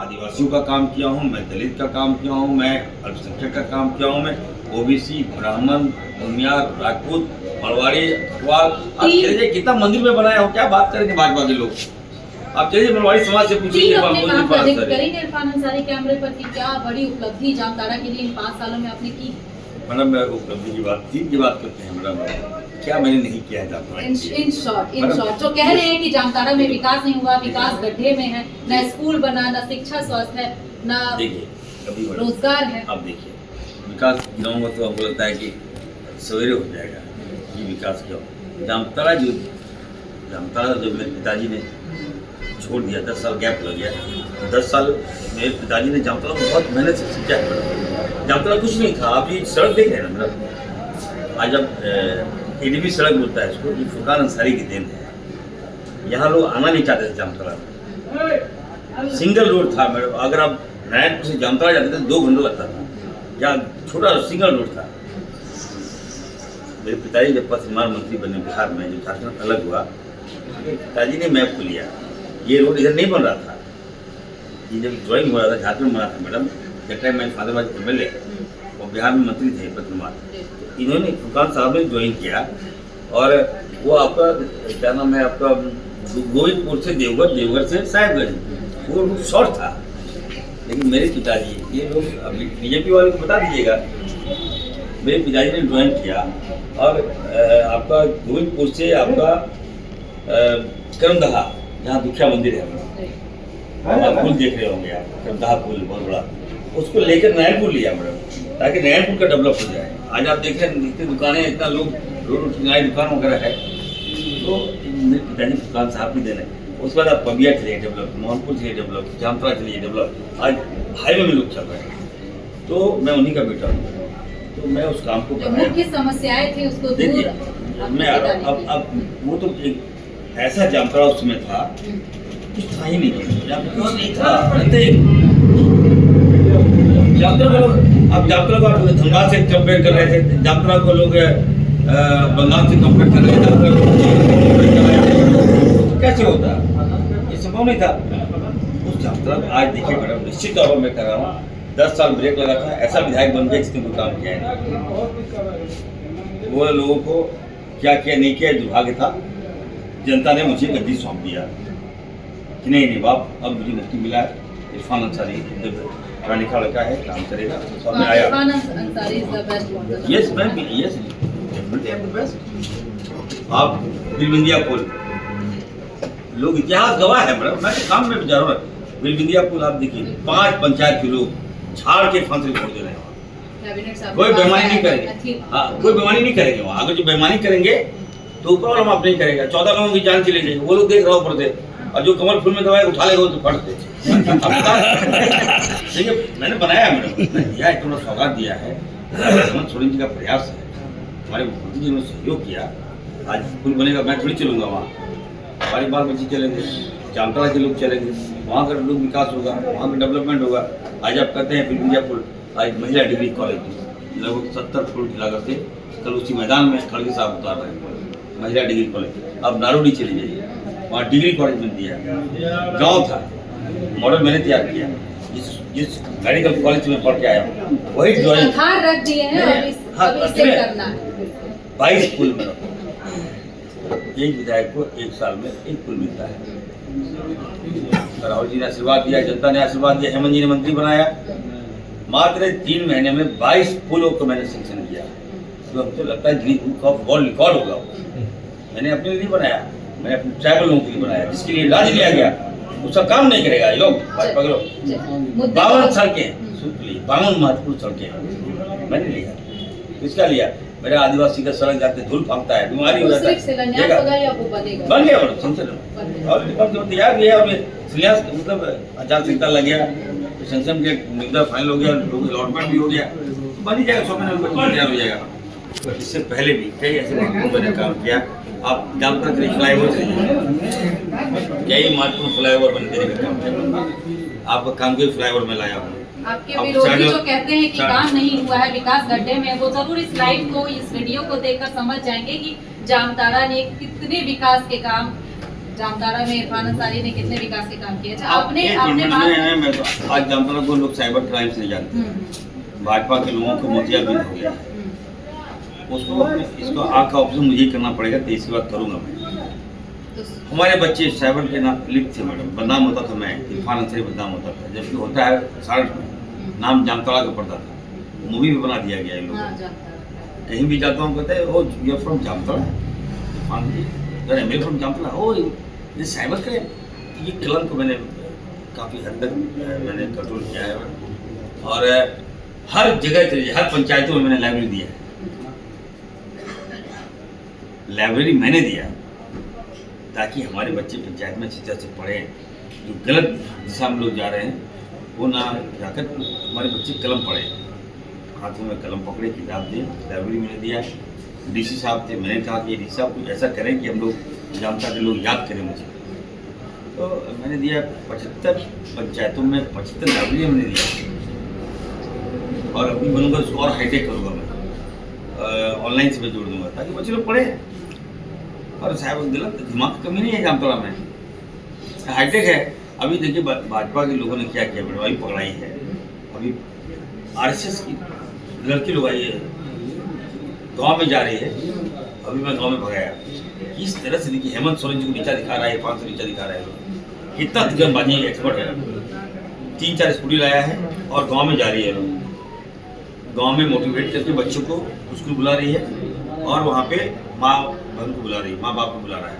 आदिवासियों का काम किया हूँ, मैं दलित का काम किया हूँ, मैं अल्पसंख्यक का काम किया हूँ, मैं ओबीसी, ब्राह्मण, भूमियार, राजपूत, मारवाड़ी, अखबार। आप चलिए कितना मंदिर में बनाया हो, क्या बात करेंगे भाजपा के लोग। आप चलिए मारवाड़ी समाज से पूछिए। इरफान अंसारी कैमरे पर की क्या बड़ी उपलब्धि जामताड़ा के लिए इन 5 सालों में आपने की? मैडम मैं उपलब्धि की बात करते हैं मैडम, क्या मैंने नहीं किया है जामताड़ा? इन शॉर्ट जो कह रहे हैं कि जामताड़ा में विकास नहीं हुआ, विकास गड्ढे में है, न स्कूल बना, न शिक्षा स्वास्थ्य है, न देखिए रोजगार है। अब देखिए विकास गिनाऊंगा तो हमको लगता है कि सवेरे हो जाएगा ये विकास क्यों। जामताड़ा जो मेरे पिताजी ने छोड़ दिया, 10 साल गैप लग गया। 10 साल मेरे पिताजी ने जामताड़ा को बहुत मेहनत से सींचा है मैडम। जामताड़ा कुछ नहीं था, आप ये सड़क देख रहे हैं ना मैडम, आज अब एडीबी सड़क बोलता है इसको, ये फुरकान अंसारी की देन है। यहाँ लोग आना नहीं चाहते थे जामताड़ा में, सिंगल रोड था मैडम। अगर आप नारायणपुर से जामताड़ा जाते थे 2 घंटा लगता था, या छोटा सिंगल रोड था। मेरे पिताजी जब पथ निर्माण मंत्री बने बिहार में, जब झारखंड अलग हुआ, पिताजी ने मैप को लिया, ये रोड इधर नहीं बन रहा था। ये जब ड्राइंग हो रहा था, झारखंड बना था मैडम, जब टाइम मैं फादरबाद MLA और बिहार में मंत्री थे पथ निर्माण, इन्होंने फुरकान साहब ने ज्वाइन किया। और वो आपका क्या नाम है आपका, गोविंदपुर से देवघर, देवघर से साहेबगंज, वो रूट शॉर्ट था। लेकिन मेरे पिताजी, ये लोग अभी बीजेपी वाले को बता दीजिएगा, मेरे पिताजी ने ज्वाइन किया और आपका गोविंदपुर से आपका करमदहा, जहाँ दुखिया मंदिर है, आप पुल देख रहे होंगे आप, करमदहा पुल बहुत बड़ा, उसको लेकर नारायणपुर लिया मैडम, ताकि नारायणपुर का डेवलप हो जाए। आज आप देख रहे हैं इतनी दुकानें, इतना लोग रोड नई दुकान वगैरह है, तो मेरे पिताजी फुरकान साहब भी देने। उसके बाद आप पबिया चलिए डेवलप, मोहनपुर चलिए डेवलप, जामताड़ा चलिए डेवलप, आज हाईवे में लोग चल रहे हैं। तो मैं उन्हीं का बेटा हूँ, तो मैं उस काम को बनाया। मुख्य समस्याएं थी उसको देखिए मैं अब वो तो एक ऐसा जामताड़ा उस समय था, कुछ था ही नहीं, जामताड़ा नहीं था। जामताड़ा को अब जामताड़ा को आप धनबाद से कंपेयर कर रहे थे, जामताड़ा को लोग बंगाल से कंपेयर कर रहे थे, कैसे होता, ये संभव नहीं था। उस जामताड़ा आज देखिए मैडम, निश्चित तौर पर मैं कह रहा हूँ 10 साल ब्रेक लगा था, ऐसा विधायक बन गया जिसने कोई काम किया है। वो लोगों को क्या किया नहीं किया दुर्भाग्य था। जनता ने मुझे गद्दी सौंप दिया कि नहीं बाप, अब मुझे मुक्ति मिला है। इरफान अंसारी रानी का लड़का है, काम करेगा, तो मैं आया। यस मैम, यस आप बिलबिंदिया पुल, लोग इतिहास गवाह है मैडम, मैं तो काम में जा रहा हूँ। बिलबिंदिया पुल आप देखिए, 5 पंचायत के लोग झाड़ के फांसी छोड़ दे रहे हैं, कोई बेईमानी नहीं करेंगे। कोई बेईमानी नहीं करेंगे वहाँ, अगर जो बेईमानी करेंगे तो ऊपर वाला माफ नहीं करेगा। 14 लोगों की जान चली जाएगी, वो लोग देख रहे ऊपर से, और जो कमल फूल में दवाई उठा लेगा तो फट दे। देखिए मैंने बनाया मैडम, दिया है, थोड़ा सौगात दिया है, हेमंत सोरेन जी का प्रयास है, हमारे मुख्यमंत्री जी ने सहयोग किया। आज पुल बनेगा, मैं थोड़ी चलूँगा वहाँ, हमारे बाल बच्चे चलेंगे, जामताड़ा के लोग चलेंगे, वहाँ का लोग विकास होगा, वहाँ का डेवलपमेंट होगा। आज आप कहते हैं बिलबिंदिया पुल, आज महिला डिग्री कॉलेज लगभग 70 करोड़ की लागत से कल उसी मैदान में खड़गे साहब उतार रहे हैं, महिला डिग्री कॉलेज। अब नारोडी चली जाइए, वहाँ डिग्री कॉलेज बन दिया। गाँव था, मॉडल मैंने तैयार किया, जिस मेडिकल कॉलेज में पढ़ के आया हूँ वही ड्राइंग रख दिए हैं। 22 पुल में एक विधायक को 1 साल में 1 पुल मिलता है। राहुल जी ने आशीर्वाद दिया, जनता ने आशीर्वाद दिया, हेमंत जी ने मंत्री बनाया, मात्र 3 महीने में 22 पुलों को मैंने सेंक्शन किया, जो हमको लगता है Guinness book of world record होगा। मैंने अपने लिए नहीं बनाया, मैंने अपने ट्राइबल लोगों के लिए बनाया, जिसके लिए राज लिया गया, उसका काम नहीं करेगा ये लोग भाजपा के लोग। 52 सड़कें, 52 महत्वपूर्ण सड़कें मैंने लिया। किसका लिया? मेरा आदिवासी का सड़क जाते धूल फांकता है, बीमारी हो जाता है, बन गया संसद में, और तैयार भी है। और शिलान्यास मतलब आचार संहिता लग गया, संसद के मुद्दा फाइनल हो गया, लोग अलॉटमेंट भी हो गया, बन ही जाएगा, 100 महीने तैयार हो जाएगा। इससे पहले भी कई ऐसे मैंने काम किया। आप जामताड़ा के फ्लाईओवर कई महत्वपूर्ण फ्लाईओवर बन देने का काम किया, आपका काम के फ्लाईओवर में लाया हूँ। आपके विरोधी जो कहते हैं कि काम नहीं हुआ है, विकास गड्ढे में, वो जरूर इस लाइव को, इस वीडियो को देखकर समझ जाएंगे कि जामताड़ा ने कितने विकास के काम जामताड़ा में इरफान अंसारी ने कितने विकास के काम किए? अच्छा आप आपने एक आपने मिनट बात में है, मैं तो आज जामताड़ा को लोग साइबर क्राइम से जानते हैं। भाजपा के लोगों को मोतियाबिंद हो गया है, उसको इसको आँख का ऑप्शन मुझे करना पड़ेगा, तो इसकी बात करूंगा मैं। तो हमारे बच्चे साइबर के नाम लिप्त थे मैडम, बदनाम होता था मैं, इरफान अंसारी बदनाम होता था, जबकि होता है सारठ में, नाम जामताड़ा का पड़ता था, मूवी भी बना दिया गया है लोगों हाँ, ने। जामताड़ा। कहीं भी जाता हूँ कहते हैं oh you are from Jamtara, Irfan ji अरे मैं फ्रॉम जामताड़ा, ओ ये साइबर क्राइम, ये कलंक मैंने काफ़ी हद तक मैंने कंट्रोल किया है। और हर जगह चलिए, हर पंचायतों में मैंने लाइब्रेरी दिया है, लाइब्रेरी मैंने दिया ताकि हमारे बच्चे पंचायत में अच्छी तरह से पढ़ें। जो गलत दिशा में लोग जा रहे हैं वो ना जाकर हमारे बच्चे कलम पढ़ें, हाथों में कलम पकड़े, किताब दें। लाइब्रेरी मैंने दिया। डीसी साहब थे, मैंने कहा कि डीसी साहब कुछ ऐसा करें कि हम लोग जामताड़ा के लोग याद करें मुझे, तो मैंने दिया 75 पंचायतों में 75 लाइब्रेरी मैंने दिया। और अभी बनूंगा उसको और हाईटेक करूँगा मैं, ऑनलाइन से मैं जोड़ दूंगा ताकि बच्चे लोग पढ़े। और साहब गलत दिमाग की कमी नहीं है जामताड़ा में, हाईटेक है। अभी देखिए भाजपा के लोगों ने क्या किया मैडम, अभी पकड़ाई है, अभी आरएसएस की लड़की लोग आई है, गांव में जा रही है, अभी मैं गांव में भगाया। किस तरह से देखिए हेमंत सोरेन जी को नीचा दिखा रहा है, 500 नीचा दिखा रहा है, कितना दिग्गजबाजी एक्सपर्ट है। 3-4 स्कूटी लाया है और गांव में जा रही है, लोग गांव में मोटिवेट करके बच्चों को स्कूल बुला रही है और वहाँ पे माँ बहन को बुला रही है, माँ बाप को बुला रहा है,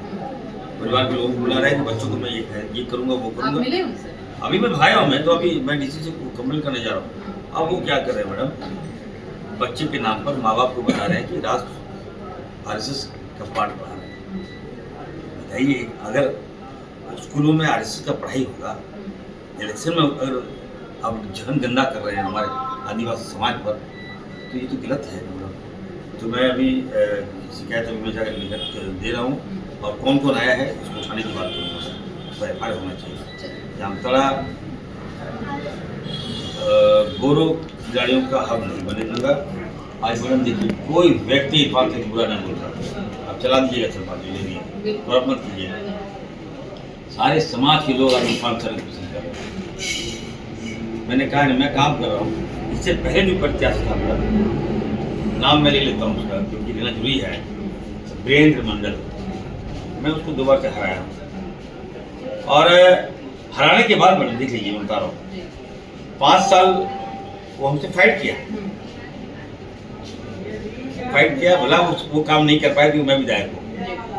परिवार के लोगों को बुला रहा है कि बच्चों को मैं ये करूँगा वो आप करूँगा। मिले उनसे? अभी मैं भाया हूँ, मैं तो अभी मैं डीसी से कंप्लेंट करने जा रहा हूँ। अब वो क्या कर रहे हैं मैडम, बच्चे के नाम पर माँ बाप को बता रहे हैं कि राष्ट्र आरएसएस का पाठ पढ़ा रहे हैं। बताइए, अगर स्कूलों में आरएसएस का पढ़ाई होगा, इलेक्शन में अगर आप जहन गंदा कर रहे हैं हमारे आदिवासी समाज पर, तो ये तो गलत है मैडम। तो मैं अभी शिकायत अभी मैं जाकर लिखत दे रहा हूँ और कौन कौन आया है इसको उठाने की बात करूँगा, तो एफ होना चाहिए। जामताड़ा गोरो गाड़ियों का हब नहीं बने दूंगा। आज मैडम देखिए, कोई व्यक्ति इरफान से बुरा नहीं बोलता। आप चला दीजिएगा सरपंच जी, और मत कीजिए। सारे समाज के लोग आज इरफान सर को पसंद कर रहे हैं। मैंने कहा मैं काम कर रहा हूँ, इससे पहले भी प्रत्याशी था मेरा, नाम मैं ले लेता हूँ उसका क्योंकि लेना जरूरी है, वीरेंद्र मंडल, मैं उसको 2 बार से हराया हूँ। और हराने के बाद मैडम देख लीजिए, मैं बता रहा हूँ 5 साल वो हमसे फाइट किया, भला वो काम नहीं कर पाया क्योंकि मैं विधायक हूँ,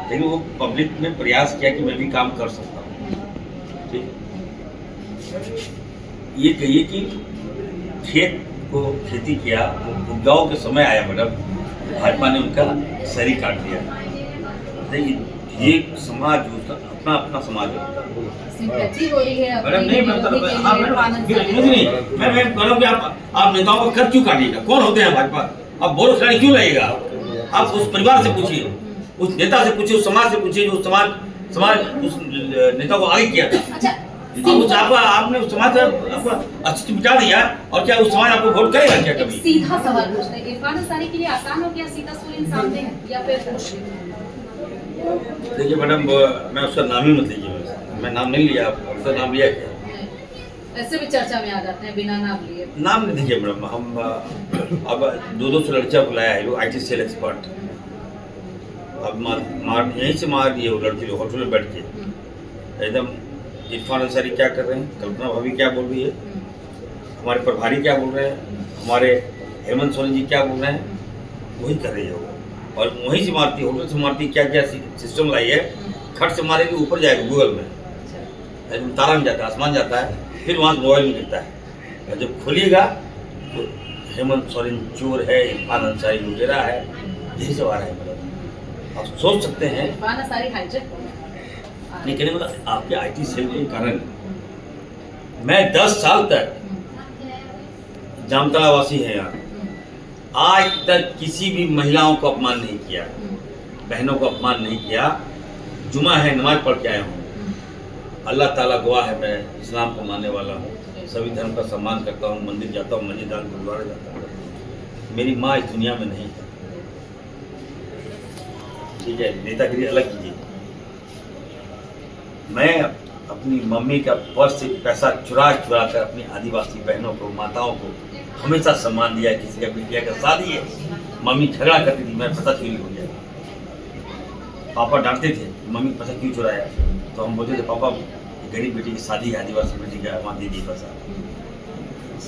लेकिन वो पब्लिक में प्रयास किया कि मैं भी काम कर सकता हूँ। ठीक, ये कहिए कि खेत को खेती किया, उपजाऊ के समय आया मैडम, भाजपा ने उनका सरी काट दिया। देखिए, ये समाज अपना अपना समाज है सिंपैथी हो रही है मैडम। नहीं मैं अपनी नहीं, मैं कह रहा हूँ कि आप नेताओं का कर क्यों काटिएगा? कौन होते हैं भाजपा? आप बोलो खिलाड़ी क्यों लाइएगा? आप उस परिवार से पूछिए, उस नेता से पूछिए, उस समाज से पूछिए जो समाज उस नेता को आगे किया था। अच्छा, आपने उस समाज आपको अच्छी मिटा दिया और क्या उस समाज आपको वोट करेगा क्या कभी? सीधा सवाल पूछते हैं, इरफान अंसारी के लिए आसान हो गया सीता सोरेन सामने या फिर मुश्किल? देखिए मैडम, मैं उसका नाम ही मत लीजिए, मैं नाम नहीं लिया, उसका नाम लिया क्या? ऐसे भी चर्चा में आ जाते हैं बिना नाम लिए। नाम नहीं देखिए मैडम, हम अब 200 लड़कियां बुलाया है, लोग IT सेल एक्सपर्ट, अब मार यहीं से मार दिए वो लड़की लोग होटल में बैठ के एकदम। इरफान अंसारी क्या कर रहे हैं, कल्पना भाभी क्या बोल रही है, हमारे प्रभारी क्या बोल रहे हैं, हमारे हेमंत सोरेन जी क्या बोल रहे हैं, वही कर रही है वो। और वहीं से मारती है, होटल से मारती, क्या क्या सिस्टम लाई है, खट से मारेगी ऊपर जाएगा गूगल में, एकदम तारा में जाता है, आसमान जाता है, फिर वहाँ मोबाइल में गिरता है। और जब खोलिएगा तो हेमंत सोरेन चोर है, इरफान अंसारी लुटेरा है, यही सब आ रहा है मतलब। आप सोच सकते हैं इरफान अंसारी हाईजेक नहीं कहने मतलब आपके IT सेल के कारण मैं 10 साल तक जामताड़ा वासी है यहाँ, आज तक किसी भी महिलाओं को अपमान नहीं किया, बहनों को अपमान नहीं किया। जुमा है, नमाज पढ़ के आया हूँ, अल्लाह ताला गवाह है, मैं इस्लाम को मानने वाला हूँ, सभी धर्म का सम्मान करता हूँ, मंदिर जाता हूँ, मस्जिद जाता हूँ, गुरुद्वारा जाता हूँ। मेरी माँ इस दुनिया में नहीं है, ठीक है? नेतागिरी अलग कीजिए, मैं अपनी मम्मी का पर्स से पैसा चुरा कर अपनी आदिवासी बहनों को, माताओं को हमेशा सम्मान दिया है। किसी का बिटिया का शादी है, मम्मी झगड़ा करती थी, मैं पता क्यों नहीं हो गया। पापा डांटते थे, मम्मी पैसा क्यों चुराया, तो हम बोलते थे पापा गरीब बेटी की शादी है, आदिवासी बेटी का, वहाँ दे दी पैसा।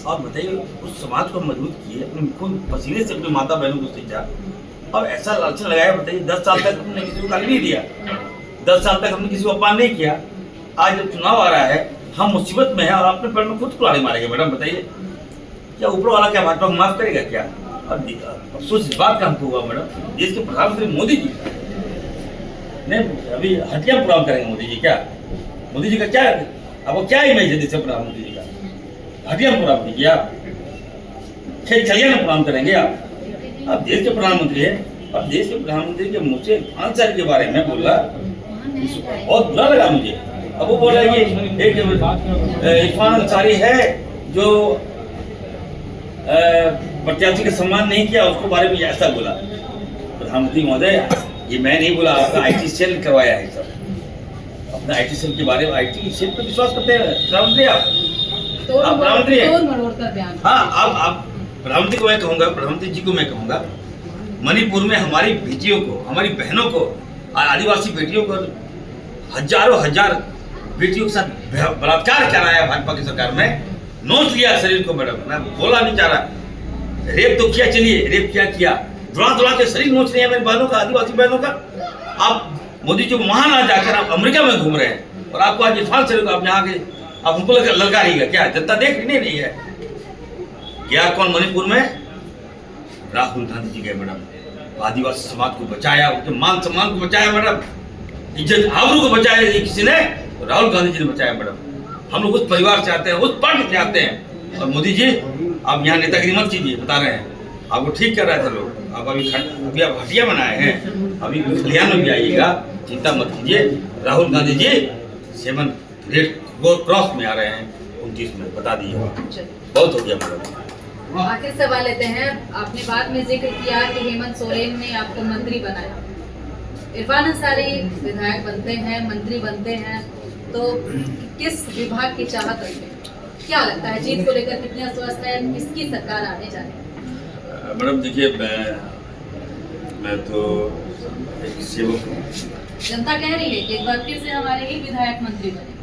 आप बताइए, उस समाज को मजबूत किए, अपने खुद पसीने से अपनी माता बहनों को सींचा। अब ऐसा लालच लगाया, बताइए 10 साल तक हमने किसी को गाली नहीं दिया, 10 साल तक हमने किसी को अपमान नहीं किया। आज जब चुनाव आ रहा है, हम मुसीबत में हैं और अपने पेड़ में खुद कुल्हाड़ी मारेंगे। मैडम बताइए, क्या ऊपर वाला क्या भाजपा को माफ करेगा क्या? और अफसोस इस बात का हमको हुआ मैडम, देश के प्रधानमंत्री मोदी जी ने अभी हटिया प्रोग्राम करेंगे मोदी जी। क्या मोदी जी का क्या, अब वो क्या इमेज है देश के प्रधानमंत्री जी का? हटिया प्रोग्राम कीजिए आप, खेत खलियान प्रोग्राम करेंगे आप देश के प्रधानमंत्री है। और देश के प्रधानमंत्री के मुझे आंसर के बारे में बोला, बहुत बुरा लगा मुझे। अब वो बोला कि एक इरफान अंसारी है जो प्रत्याशी का सम्मान नहीं किया, उसको बारे में ऐसा बोला। प्रधानमंत्री महोदय, ये मैं नहीं बोला, आपका IT सेल करवाया है सब। अपना IT सेल के बारे में, IT सेल पर विश्वास करते हैं प्रधानमंत्री? आप प्रधानमंत्री हैं? हाँ, आप प्रधानमंत्री को मैं कहूँगा, प्रधानमंत्री जी को मैं कहूँगा, मणिपुर में हमारी बेटियों को, हमारी बहनों को, आदिवासी बेटियों को, हजारों हजार बेटियों के साथ बलात्कार कराया भाजपा की सरकार में, नोच लिया शरीर को। मैडम मैं बोला नहीं चाह रहा, रेप तो किया, चलिए रेप किया, दुला के शरीर नोच रहे हैं मेरी बहनों का, आदिवासी बहनों का। आप मोदी जी वहां ना जाकर आप अमेरिका में घूम रहे हैं, और आपको आज इरफान शरीफ को आप यहाँ के आप हमको ललका रही है क्या? जनता देख नहीं है। गया कौन मणिपुर में? राहुल गांधी जी गए मैडम, आदिवासी समाज को बचाया, उनके मान सम्मान को बचाया मैडम, इज्जत आबरू को बचाया किसी ने, राहुल गांधी जी ने बचाया मैडम। हम लोग उस परिवार से आते हैं, उस पार्टी से आते हैं। और मोदी जी, आप यहाँ नेतागिरी मत कीजिए, बता रहे हैं आपको ठीक कर रहे थे लोग। आप अभी आप हटिया बनाए हैं, अभी खलियान में भी आइएगा, चिंता मत कीजिए। राहुल गांधी जी 7 रेड क्रॉस में आ रहे हैं 29 में, बता दिए। बहुत हो गया मैडम। आखिर सवाल लेते हैं, आपने बाद में जिक्र किया कि हेमंत सोरेन ने आपको मंत्री बनाया, इरफान अंसारी विधायक बनते हैं, मंत्री बनते हैं, तो किस विभाग की चाहत रखते हैं? क्या लगता है जीत को लेकर कितने आश्वस्त है, किसकी सरकार आने जा रही है? मैडम देखिए, मैं तो एक सेवक हूँ। जनता कह रही है कि एक बार फिर से हमारे ही विधायक मंत्री बने।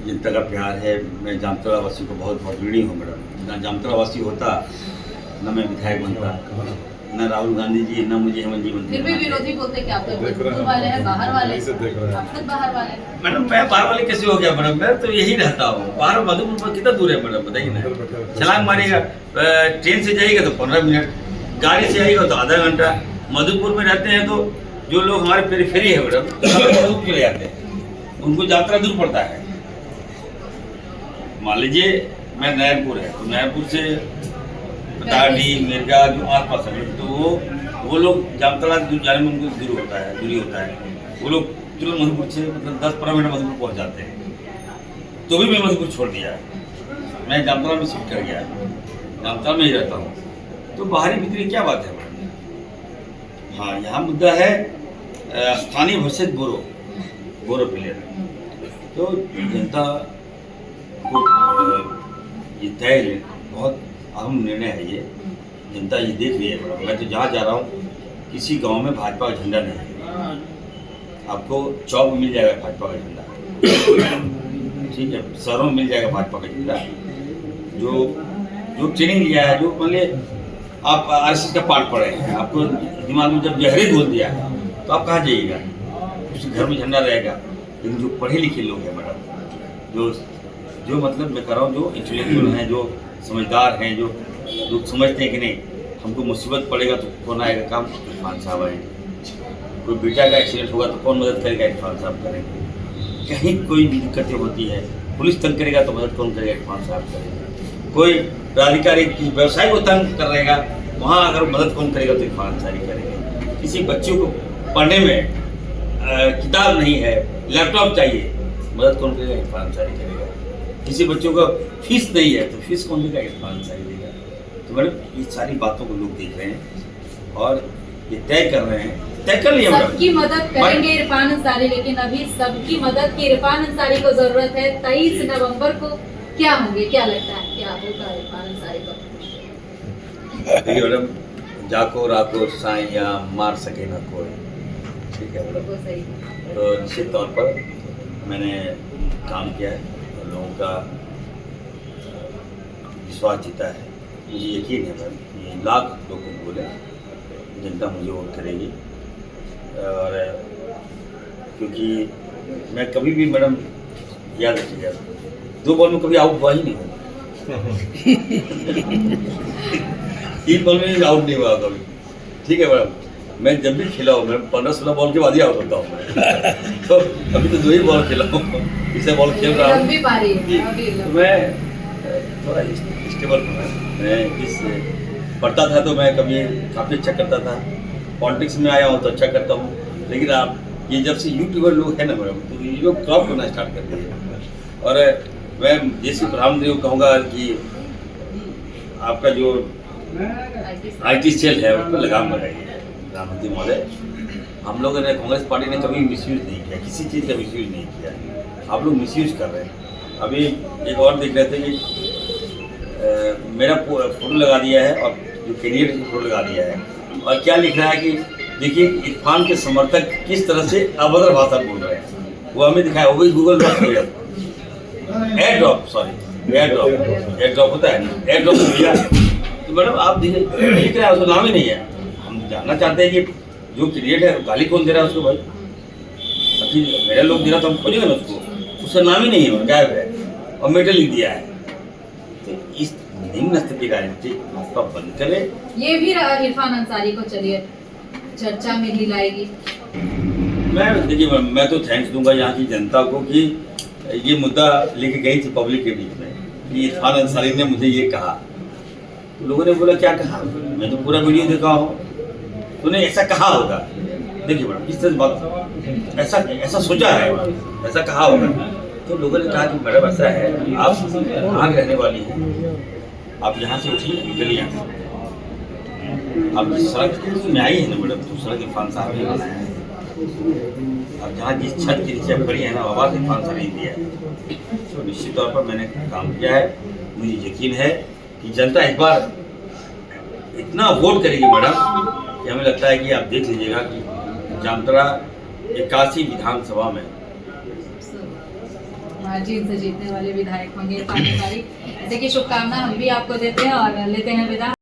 जनता का प्यार है। मैं जामतड़ा वासी को बहुत बहुत ऋणी हूँ मैडम। ना जामतड़ा वासी होता, न मैं विधायक बनता, न राहुल गांधी जी, न मुझे हेमंत जी बनते। फिर भी विरोधी बोलते कि आप तो मजदूर वाले हैं, बाहर वाले, आप खुद बाहर वाले। मैडम मैं बाहर वाले कैसे हो गया मैडम? मैं तो यही रहता हूँ बाहर। मधुपुर कितना दूर है मैडम बताइए ना? छलांग मारेगा, ट्रेन से जाएगा तो 15 मिनट, गाड़ी से आएगा तो आधा घंटा। मधुपुर में रहते हैं तो जो लोग हमारे पेरीफेरी है मैडम, मधुपुर चले जाते हैं, उनको यात्रा दूर पड़ता है। मान लीजिए मैं नारायणपुर है, तो नारायणपुर से पताड़ी, मिर्गा जो आसपास है, तो वो लोग जामतड़ा जाने में उनको दूरी होता है। वो लोग तुरंत मधुपुर से मतलब 10-15 मिनट मधुपुर पहुंच जाते हैं। तो भी मैं मधुपुर छोड़ दिया, मैं जामतड़ा में शिफ्ट कर गया, जामतड़ा में ही रहता हूँ। तो बाहरी भीतरी क्या बात है? हाँ, यहाँ मुद्दा है स्थानीय वर्सेस बोरो प्लेयर। तो जनता को ये तय बहुत अहम निर्णय है ये। जनता ये देख रही है। मैं तो जहाँ जा रहा हूँ किसी गांव में भाजपा का झंडा नहीं है, आपको चौक में मिल जाएगा भाजपा का झंडा, ठीक है, शहरों में मिल जाएगा भाजपा का झंडा। जो ट्रेनिंग लिया है, जो मान लीजिए आप RSS का पाठ पढ़े हैं, आपको दिमाग में जब जहरीद बोल दिया तो आप कहाँ जाइएगा? उसी घर में झंडा रहेगा। लेकिन जो पढ़े लिखे लोग हैं मैडम, जो मतलब मैं कह रहा हूँ, जो इंटेलेक्चुअल हैं, जो समझदार हैं, जो लोग समझते हैं कि नहीं हमको मुसीबत पड़ेगा तो कौन आएगा काम? इरफान साहब आएंगे। कोई बेटा का एक्सीडेंट होगा तो कौन मदद करेगा? इरफान साहब करेंगे। कहीं कोई भी दिक्कतें होती है, पुलिस तंग करेगा तो मदद कौन करेगा? इरफान साहब करेंगे। कोई प्राधिकारी की व्यवसाय को तंग कर रहेगा, वहाँ अगर मदद कौन करेगा? तो इरफान अंसारी करेंगे। किसी बच्चों को पढ़ने में किताब नहीं है, लैपटॉप चाहिए, मदद कौन करेगा? इरफान अंसारी करेगा। किसी बच्चों को फीस नहीं है तो फीस कौन देगा? इरफान अंसारी देगा। तो मैडम ये सारी बातों को लोग देख रहे हैं और ये तय कर रहे हैं तय कर लिया मैडम। सबकी मदद करेंगे इरफान अंसारी, लेकिन अभी सबकी मदद की इरफान अंसारी को जरूरत है। 23 नवंबर को क्या होंगे, क्या लगता है क्या होगा इरफान अंसारी को? देखिए मैडम, जाको राको साइया मार सके ना कोई, ठीक है मैडम। वो सही। तो निश्चित तौर पर मैंने काम किया है और लोगों का विश्वास जीता है। मुझे यकीन है मैडम कि लाख लोगों को बोले जनता मुझे वोट करेगी। और क्योंकि मैं कभी भी मैडम याद रखिएगा 2 बॉल में कभी आउट हुआ ही नहीं हूँ। 3 बॉल में आउट नहीं हुआ कभी, ठीक है मैडम। मैं जब भी खेला हूँ मैं 15-16 बॉल के बाद ही आउट होता हूँ। तो अभी तो 2 ही बॉल खेला हूँ, इसे बॉल खेल रहा हूँ। लंबी पारी है, जी, अभी तो मैं थोड़ा स्टेबल हूँ। मैं इस पढ़ता था तो मैं कभी काफ़ी अच्छा करता था, पॉलिटिक्स में आया हूँ तो अच्छा करता हूँ। लेकिन आप ये जब से यूट्यूबर लोग हैं ना मैडम, तो ये लोग क्रॉप करना स्टार्ट कर दिए। और मैं जैसे प्रधानमंत्री को कहूँगा कि आपका जो IT सेल है उस पर लगाम लगाइए। प्रधानमंत्री महोदय, हम लोगों ने, कांग्रेस पार्टी ने कभी मिसयूज नहीं किया, किसी चीज़ का मिसयूज नहीं किया। आप लोग मिसयूज कर रहे हैं। अभी एक और देख रहे थे कि मेरा फोटो लगा दिया है और जो कैंडिडेट की फोटो लगा दिया है, और क्या लिख रहा है कि देखिए इरफान के समर्थक किस तरह से अभद्र भाषा बोल रहे हैं। वो हमें दिखाया, वो भी गूगल पर एयर ड्रॉप होता है, एयर ड्रॉप भैया। तो मैडम आप देखिए लिख रहा है, उसका नाम ही नहीं है। हम जानना चाहते हैं कि जो क्रिएट है गाली कौन दे रहा है उसको भाई। अभी मेरा लोग दे रहा तो हम खोजेंगे ना उसको, उसका नाम ही नहीं है, गायब है और मेडल लिख दिया है। तो इस निम्न स्तर की राजनीति आपका बंद करे। ये भी इरफान अंसारी को चलिए चर्चा में ही लाएगी। मैं देखिए मैं तो थैंक्स दूंगा यहाँ की जनता को कि ये मुद्दा लेके गई थी पब्लिक के बीच में कि इरफान अंसारी ने मुझे ये कहा। तो लोगों ने बोला क्या कहा, मैं तो पूरा वीडियो देखा हूँ, तूने ऐसा कहा होगा। देखिए मैडम इस तरह बात ऐसा सोचा है, ऐसा कहा होगा। तो लोगों ने कहा कि मैडम ऐसा है, आप कहाँ रहने वाली हैं, आप यहाँ से उठिए, निकलिए यहाँ से। आप जिस सड़क में आई है ना मैडम, तो सड़क इरफान साहब ने बनाया है। अब जहाँ जिस छत के नीचे खड़ी है ना, आवाज़ इरफान साहब ने दिया है। तो निश्चित तौर पर मैंने काम किया है। मुझे यकीन है कि जनता इस बार इतना वोट करेगी मैडम कि हमें लगता है कि आप देख लीजिएगा कि जामताड़ा 81 विधानसभा में मार्जिन से जीतने वाले विधायक होंगे इरफान अंसारी। ऐसे की शुभकामना हम भी आपको देते हैं और लेते हैं विदा।